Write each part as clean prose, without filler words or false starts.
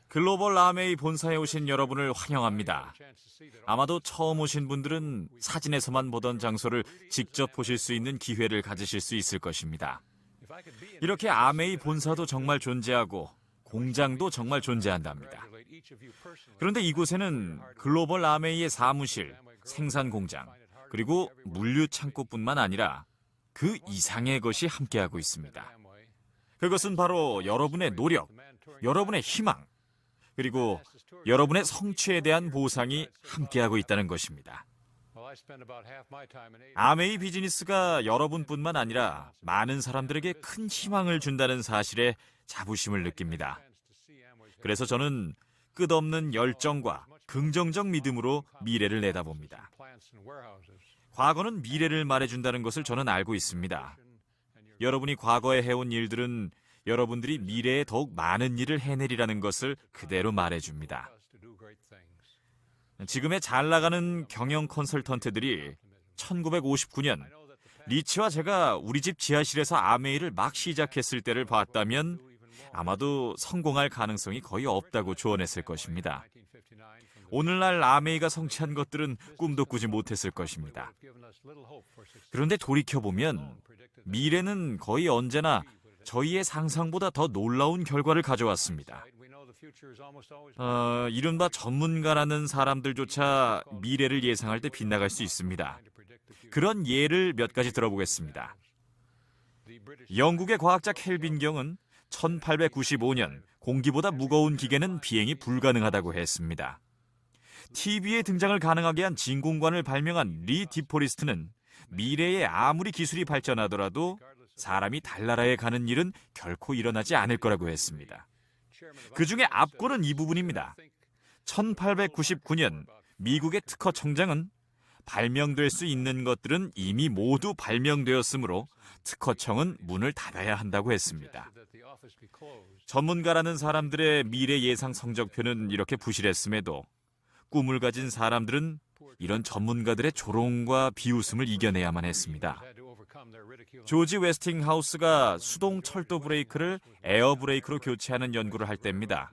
글로벌 아메이 본사에 오신 여러분을 환영합니다. 아마도 처음 오신 분들은 사진에서만 보던 장소를 직접 보실 수 있는 기회를 가지실 수 있을 것입니다. 이렇게 아메이 본사도 정말 존재하고 공장도 정말 존재한답니다. 그런데 이곳에는 글로벌 아메이의 사무실, 생산 공장, 그리고 물류 창고뿐만 아니라 그 이상의 것이 함께하고 있습니다. 그것은 바로 여러분의 노력, 여러분의 희망, 그리고 여러분의 성취에 대한 보상이 함께하고 있다는 것입니다. 아메이 비즈니스가 여러분뿐만 아니라 많은 사람들에게 큰 희망을 준다는 사실에 자부심을 느낍니다. 그래서 저는 끝없는 열정과 긍정적 믿음으로 미래를 내다봅니다. 과거는 미래를 말해준다는 것을 저는 알고 있습니다. 여러분이 과거에 해온 일들은 여러분들이 미래에 더욱 많은 일을 해내리라는 것을 그대로 말해줍니다. 지금의 잘 나가는 경영 컨설턴트들이 1959년 리치와 제가 우리 집 지하실에서 아메이를 막 시작했을 때를 봤다면 아마도 성공할 가능성이 거의 없다고 조언했을 것입니다. 오늘날 아메이가 성취한 것들은 꿈도 꾸지 못했을 것입니다. 그런데 돌이켜보면 미래는 거의 언제나 저희의 상상보다 더 놀라운 결과를 가져왔습니다. 이른바 전문가라는 사람들조차 미래를 예상할 때 빗나갈 수 있습니다. 그런 예를 몇 가지 들어보겠습니다. 영국의 과학자 켈빈 경은 1895년 공기보다 무거운 기계는 비행이 불가능하다고 했습니다. TV에 등장을 가능하게 한 진공관을 발명한 리 디포리스트는 미래에 아무리 기술이 발전하더라도 사람이 달나라에 가는 일은 결코 일어나지 않을 거라고 했습니다. 그 중에 압권은 이 부분입니다. 1899년 미국의 특허청장은 발명될 수 있는 것들은 이미 모두 발명되었으므로 특허청은 문을 닫아야 한다고 했습니다. 전문가라는 사람들의 미래 예상 성적표는 이렇게 부실했음에도 꿈을 가진 사람들은 이런 전문가들의 조롱과 비웃음을 이겨내야만 했습니다. 조지 웨스팅하우스가 수동 철도 브레이크를 에어 브레이크로 교체하는 연구를 할 때입니다.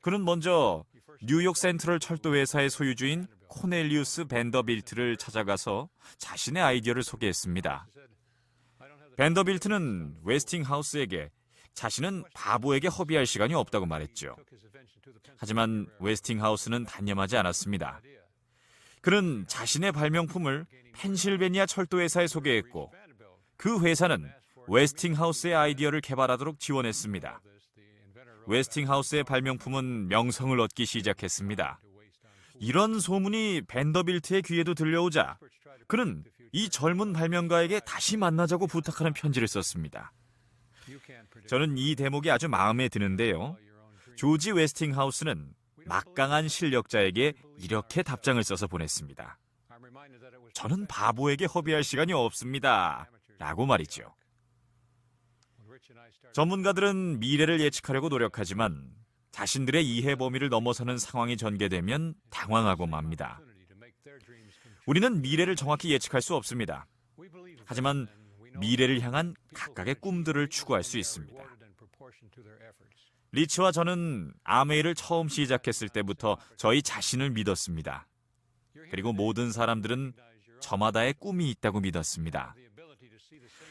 그는 먼저 뉴욕 센트럴 철도 회사의 소유주인 코넬리우스 벤더빌트를 찾아가서 자신의 아이디어를 소개했습니다. 벤더빌트는 웨스팅하우스에게 자신은 바보에게 허비할 시간이 없다고 말했죠. 하지만 웨스팅하우스는 단념하지 않았습니다. 그는 자신의 발명품을 펜실베니아 철도회사에 소개했고 그 회사는 웨스팅하우스의 아이디어를 개발하도록 지원했습니다. 웨스팅하우스의 발명품은 명성을 얻기 시작했습니다. 이런 소문이 벤더빌트의 귀에도 들려오자 그는 이 젊은 발명가에게 다시 만나자고 부탁하는 편지를 썼습니다. 저는 이 대목이 아주 마음에 드는데요. 조지 웨스팅하우스는 막강한 실력자에게 이렇게 답장을 써서 보냈습니다. 저는 바보에게 허비할 시간이 없습니다. 라고 말이죠. 전문가들은 미래를 예측하려고 노력하지만 자신들의 이해 범위를 넘어서는 상황이 전개되면 당황하고 맙니다. 우리는 미래를 정확히 예측할 수 없습니다. 하지만 미래를 향한 각각의 꿈들을 추구할 수 있습니다. 리치와 저는 아메이를 처음 시작했을 때부터 저희 자신을 믿었습니다. 그리고 모든 사람들은 저마다의 꿈이 있다고 믿었습니다.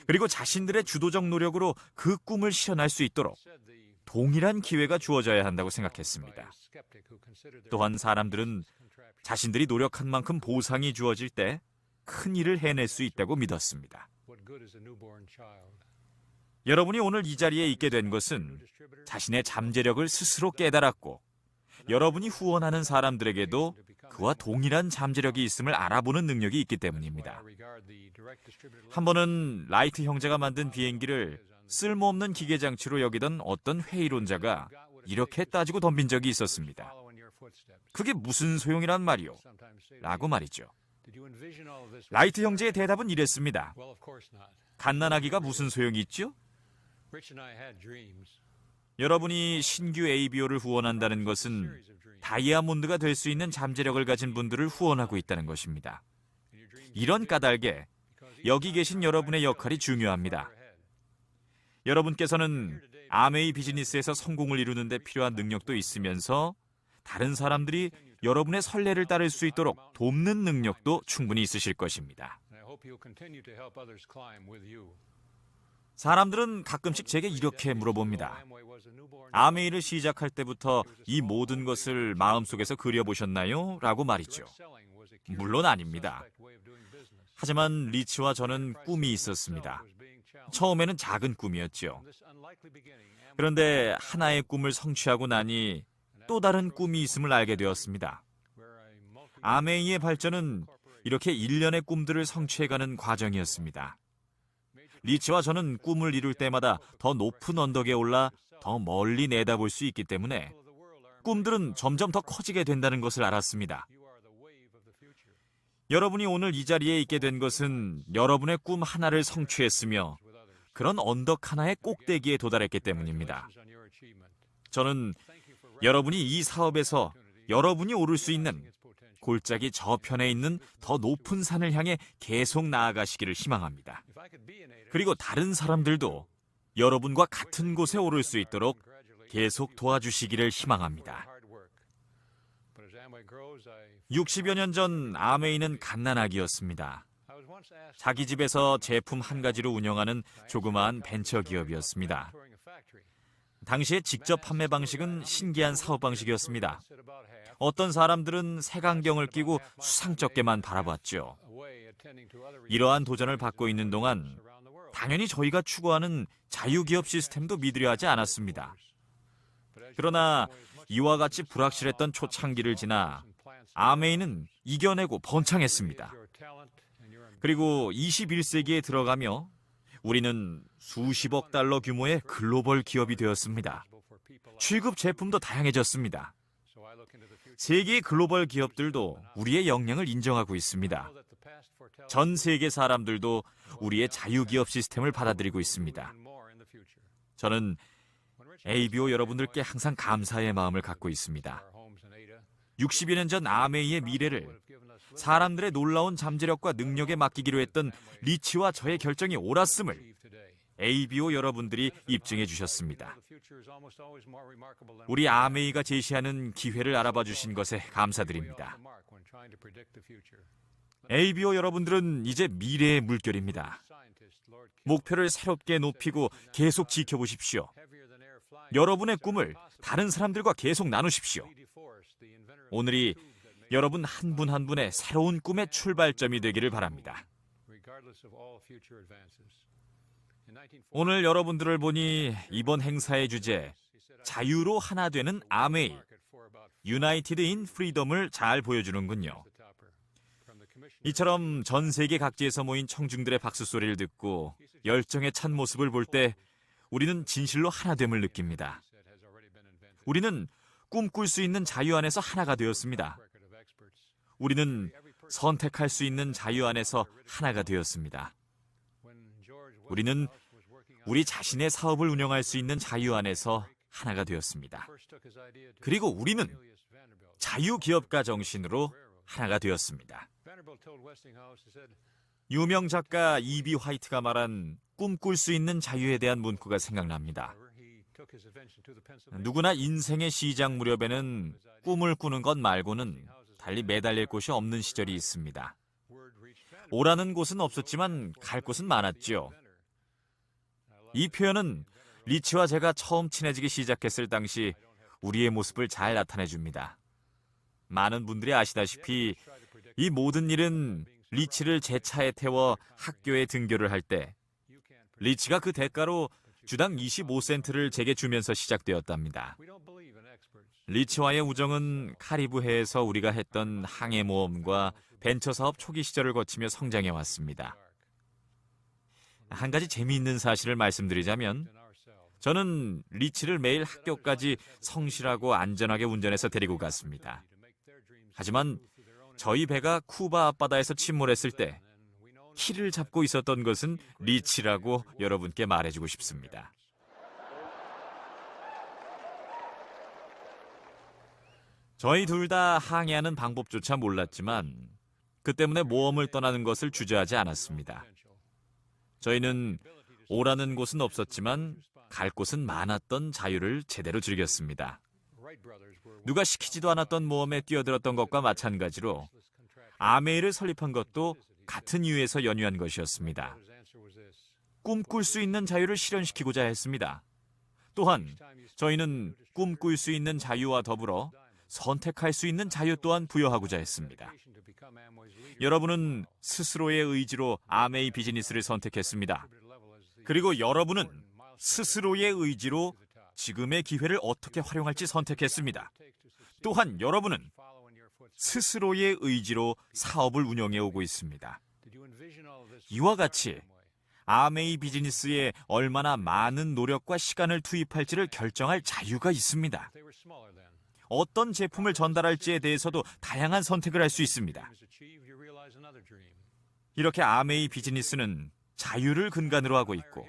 그리고 자신들의 주도적 노력으로 그 꿈을 실현할 수 있도록 동일한 기회가 주어져야 한다고 생각했습니다. 또한 사람들은 자신들이 노력한 만큼 보상이 주어질 때 큰 일을 해낼 수 있다고 믿었습니다. 여러분이 오늘 이 자리에 있게 된 것은 자신의 잠재력을 스스로 깨달았고 여러분이 후원하는 사람들에게도 그와 동일한 잠재력이 있음을 알아보는 능력이 있기 때문입니다. 한 번은 라이트 형제가 만든 비행기를 쓸모없는 기계장치로 여기던 어떤 회의론자가 이렇게 따지고 덤빈 적이 있었습니다. 그게 무슨 소용이란 말이오? 라고 말이죠. 라이트 형제의 대답은 이랬습니다. 갓난아기가 무슨 소용이 있죠? 여러분이 신규 ABO를 후원한다는 것은 다이아몬드가 될 수 있는 잠재력을 가진 분들을 후원하고 있다는 것입니다. 이런 까닭에 여기 계신 여러분의 역할이 중요합니다. 여러분께서는 아메이 비즈니스에서 성공을 이루는 데 필요한 능력도 있으면서 다른 사람들이 여러분의 선례를 따를 수 있도록 돕는 능력도 충분히 있으실 것입니다. 사람들은 가끔씩 제게 이렇게 물어봅니다. 아메이를 시작할 때부터 이 모든 것을 마음속에서 그려보셨나요? 라고 말이죠. 물론 아닙니다. 하지만 리치와 저는 꿈이 있었습니다. 처음에는 작은 꿈이었죠. 그런데 하나의 꿈을 성취하고 나니 또 다른 꿈이 있음을 알게 되었습니다. 아메이의 발전은 이렇게 일련의 꿈들을 성취해가는 과정이었습니다. 리치와 저는 꿈을 이룰 때마다 더 높은 언덕에 올라 더 멀리 내다볼 수 있기 때문에 꿈들은 점점 더 커지게 된다는 것을 알았습니다. 여러분이 오늘 이 자리에 있게 된 것은 여러분의 꿈 하나를 성취했으며 그런 언덕 하나의 꼭대기에 도달했기 때문입니다. 저는 여러분이 이 사업에서 여러분이 오를 수 있는 골짜기 저편에 있는 더 높은 산을 향해 계속 나아가시기를 희망합니다. 그리고 다른 사람들도 여러분과 같은 곳에 오를 수 있도록 계속 도와주시기를 희망합니다. 60여 년 전 아메이는 갓난아기였습니다. 자기 집에서 제품 한 가지로 운영하는 조그마한 벤처 기업이었습니다. 당시의 직접 판매 방식은 신기한 사업 방식이었습니다. 어떤 사람들은 색안경을 끼고 수상쩍게만 바라봤죠. 이러한 도전을 받고 있는 동안 당연히 저희가 추구하는 자유기업 시스템도 믿으려 하지 않았습니다. 그러나 이와 같이 불확실했던 초창기를 지나 아메이는 이겨내고 번창했습니다. 그리고 21세기에 들어가며 우리는 수십억 달러 규모의 글로벌 기업이 되었습니다. 취급 제품도 다양해졌습니다. 세계 글로벌 기업들도 우리의 역량을 인정하고 있습니다. 전 세계 사람들도 우리의 자유기업 시스템을 받아들이고 있습니다. 저는 ABO 여러분들께 항상 감사의 마음을 갖고 있습니다. 60여 년 전 아메이의 미래를 사람들의 놀라운 잠재력과 능력에 맡기기로 했던 리치와 저의 결정이 옳았음을 ABO 여러분들이 입증해 주셨습니다. 우리 아메이가 제시하는 기회를 알아봐 주신 것에 감사드립니다. ABO 여러분들은 이제 미래의 물결입니다. 목표를 새롭게 높이고 계속 지켜보십시오. 여러분의 꿈을 다른 사람들과 계속 나누십시오. 오늘이 여러분 한 분 한 분의 새로운 꿈의 출발점이 되기를 바랍니다. 오늘 여러분들을 보니 이번 행사의 주제 자유로 하나 되는 아메이 유나이티드 인 프리덤을 잘 보여주는군요. 이처럼 전 세계 각지에서 모인 청중들의 박수 소리를 듣고 열정에 찬 모습을 볼 때 우리는 진실로 하나됨을 느낍니다. 우리는 꿈꿀 수 있는 자유 안에서 하나가 되었습니다. 우리는 선택할 수 있는 자유 안에서 하나가 되었습니다. 우리는 우리 자신의 사업을 운영할 수 있는 자유 안에서 하나가 되었습니다. 그리고 우리는 자유기업가 정신으로 하나가 되었습니다. 유명 작가 E.B. 화이트가 말한 꿈꿀 수 있는 자유에 대한 문구가 생각납니다. 누구나 인생의 시작 무렵에는 꿈을 꾸는 것 말고는 달리 매달릴 곳이 없는 시절이 있습니다. 오라는 곳은 없었지만 갈 곳은 많았죠. 이 표현은 리치와 제가 처음 친해지기 시작했을 당시 우리의 모습을 잘 나타내줍니다. 많은 분들이 아시다시피 이 모든 일은 리치를 제 차에 태워 학교에 등교를 할 때 리치가 그 대가로 주당 25센트를 제게 주면서 시작되었답니다. 리치와의 우정은 카리브해에서 우리가 했던 항해 모험과 벤처 사업 초기 시절을 거치며 성장해 왔습니다. 한 가지 재미있는 사실을 말씀드리자면 저는 리치를 매일 학교까지 성실하고 안전하게 운전해서 데리고 갔습니다. 하지만 저희 배가 쿠바 앞바다에서 침몰했을 때 키를 잡고 있었던 것은 리치라고 여러분께 말해주고 싶습니다. 저희 둘 다 항해하는 방법조차 몰랐지만 그 때문에 모험을 떠나는 것을 주저하지 않았습니다. 저희는 오라는 곳은 없었지만 갈 곳은 많았던 자유를 제대로 즐겼습니다. 누가 시키지도 않았던 모험에 뛰어들었던 것과 마찬가지로 아메이를 설립한 것도 같은 이유에서 연유한 것이었습니다. 꿈꿀 수 있는 자유를 실현시키고자 했습니다. 또한 저희는 꿈꿀 수 있는 자유와 더불어 선택할 수 있는 자유 또한 부여하고자 했습니다. 여러분은 스스로의 의지로 아메이 비즈니스를 선택했습니다. 그리고 여러분은 스스로의 의지로 지금의 기회를 어떻게 활용할지 선택했습니다. 또한 여러분은 스스로의 의지로 사업을 운영해 오고 있습니다. 이와 같이 아메이 비즈니스에 얼마나 많은 노력과 시간을 투입할지를 결정할 자유가 있습니다. 어떤 제품을 전달할지에 대해서도 다양한 선택을 할 수 있습니다. 이렇게 아메이 비즈니스는 자유를 근간으로 하고 있고,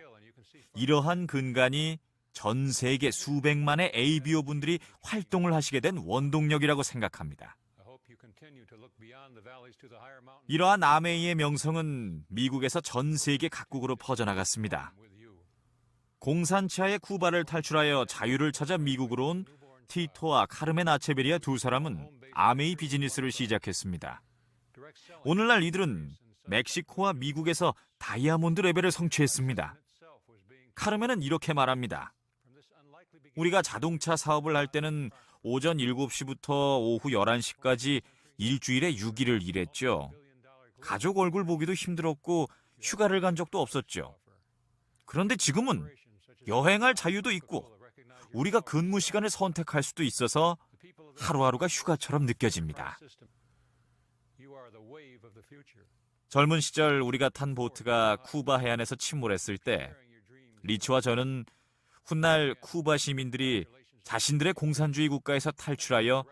이러한 근간이 전 세계 수백만의 ABO 분들이 활동을 하시게 된 원동력이라고 생각합니다. 이러한 아메이의 명성은 미국에서 전 세계 각국으로 퍼져나갔습니다. 공산치하의 쿠바를 탈출하여 자유를 찾아 미국으로 온 티토와 카르멘 아체베리아 두 사람은 아메이 비즈니스를 시작했습니다. 오늘날 이들은 멕시코와 미국에서 다이아몬드 레벨을 성취했습니다. 카르멘은 이렇게 말합니다. 우리가 자동차 사업을 할 때는 오전 7시부터 오후 11시까지 일주일에 6일을 일했죠. 가족 얼굴 보기도 힘들었고 휴가를 간 적도 없었죠. 그런데 지금은 여행할 자유도 있고 우리가 근무 시간을 선택할 수도 있어서 하루하루가 휴가처럼 느껴집니다. 젊은 시절 우리가 탄 보트가 쿠바 해안에서 침몰했을 때 리치와 저는 훗날 쿠바 시민들이 자신들의 공산주의 국가에서 탈출하여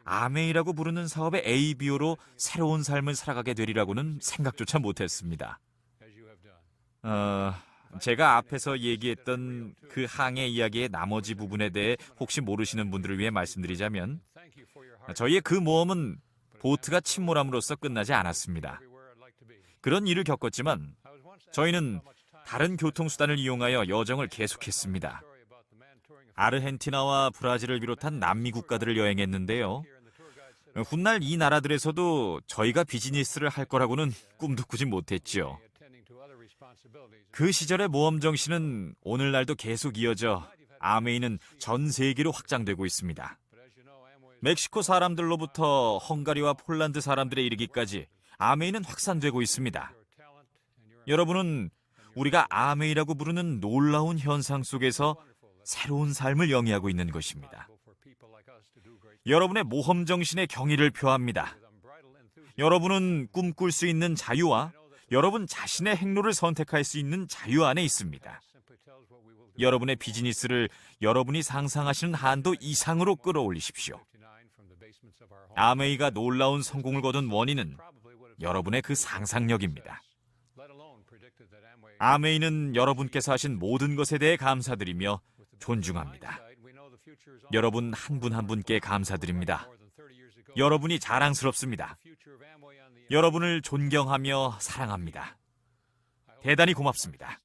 아메이라고 부르는 사업의 ABO로 새로운 삶을 살아가게 되리라고는 생각조차 못했습니다. 제가 앞에서 얘기했던 그 항해 이야기의 나머지 부분에 대해 혹시 모르시는 분들을 위해 말씀드리자면, 저희의 그 모험은 보트가 침몰함으로써 끝나지 않았습니다. 그런 일을 겪었지만 저희는 다른 교통수단을 이용하여 여정을 계속했습니다. 아르헨티나와 브라질을 비롯한 남미 국가들을 여행했는데요. 훗날 이 나라들에서도 저희가 비즈니스를 할 거라고는 꿈도 꾸지 못했죠. 그 시절의 모험 정신은 오늘날도 계속 이어져 아메이는 전 세계로 확장되고 있습니다. 멕시코 사람들로부터 헝가리와 폴란드 사람들에 이르기까지 아메이는 확산되고 있습니다. 여러분은 우리가 아메이라고 부르는 놀라운 현상 속에서 새로운 삶을 영위하고 있는 것입니다. 여러분의 모험 정신의 경의를 표합니다. 여러분은 꿈꿀 수 있는 자유와 여러분 자신의 행로를 선택할 수 있는 자유 안에 있습니다. 여러분의 비즈니스를 여러분이 상상하시는 한도 이상으로 끌어올리십시오. 아메이가 놀라운 성공을 거둔 원인은 여러분의 그 상상력입니다. 아메이는 여러분께서 하신 모든 것에 대해 감사드리며 존중합니다. 여러분 한 분 한 분께 감사드립니다. 여러분이 자랑스럽습니다. 여러분을 존경하며 사랑합니다. 대단히 고맙습니다.